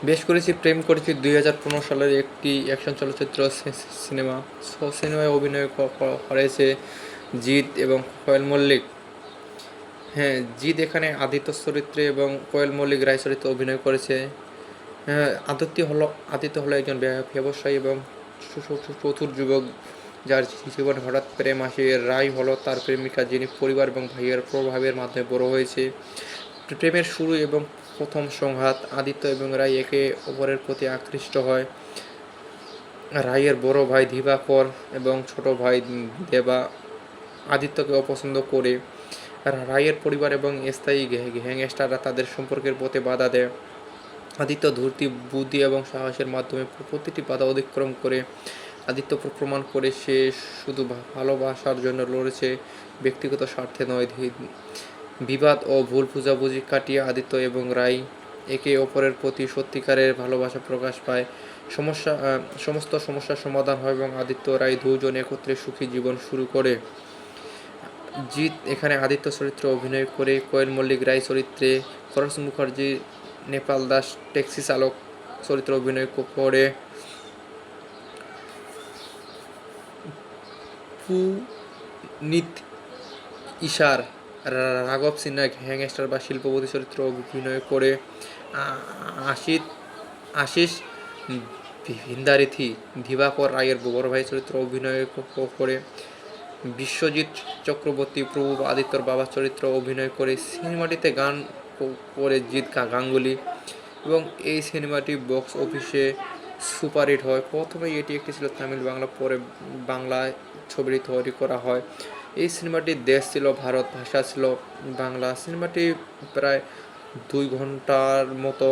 বেশ করেছি প্রেম করেছি 2015 সালের একটি অ্যাকশন চলচ্চিত্র সিনেমা। সিনেমায় অভিনয় করেছে জিৎ এবং কোয়েল মল্লিক। হ্যাঁ, জিৎ এখানে আদিত্য চরিত্রে এবং কোয়েল মল্লিক রায় চরিত্রে অভিনয় করেছে। হ্যাঁ, আদিত্য হলো একজন ব্যবসায়ী এবং চতুর যুবক, যার জীবনে হঠাৎ প্রেম আসে। রায় হলো তার প্রেমিকা, যিনি পরিবার এবং ভাইয়ের প্রভাবের মাধ্যমে বড় হয়েছে। প্রেমের শুরু এবং প্রথম সংঘাত, আদিত্য এবং রায় একে অপরের প্রতি আকৃষ্ট হয়। রায়ের বড় ভাই দিবাকর এবং ছোট ভাই দেবা আদিত্যকে অপছন্দ করে। রায়ের পরিবার এবং স্থায়ী গ্যাংস্টাররা তাদের সম্পর্কের পথে বাধা দেয়। আদিত্য ধূর্তি, বুদ্ধি এবং সাহসের মাধ্যমে প্রতিটি বাধা অতিক্রম করে। আদিত্য প্রমাণ করে সে শুধু ভালোবাসার জন্য লড়েছে, ব্যক্তিগত স্বার্থে নয়। বিবাদ ও ভুল বোঝাবুঝি কাটিয়ে আদিত্য এবং রায় একে অপরের প্রতি সত্যিকারের ভালোবাসা প্রকাশ পায়। সমস্ত সমস্যার সমাধান হয় এবং আদিত্য ও রায় দুজন একত্রে সুখী জীবন শুরু করে। জিৎ এখানে আদিত্য চরিত্রে অভিনয় করে, কোয়েল মল্লিক রায় চরিত্রে, খরচ মুখার্জি নেপাল দাস ট্যাক্সি চালক চরিত্রে অভিনয় করে, পুনিত ইশার রাঘব সিনহা গ্যাংস্টার বা শিল্পপতি চরিত্রে অভিনয় করে, আশিস ভিন্দারিথি দিবাকর রায়ের বড় ভাই চরিত্রে অভিনয় করে, বিশ্বজিৎ চক্রবর্তী প্রভু আদিত্যর বাবা চরিত্র অভিনয় করে। সিনেমাটিতে গান করে জিৎ গাঙ্গুলি এবং এই সিনেমাটি বক্স অফিসে সুপারহিট হয়। প্রথমে এটি একটি ছিল তামিল বাংলা, পরে বাংলায় ছবিটি তৈরি করা হয়। এই সিনেমাটির দেশ ছিল ভারত, ভাষা ছিল বাংলা। সিনেমাটি প্রায় 2 ঘন্টার মতো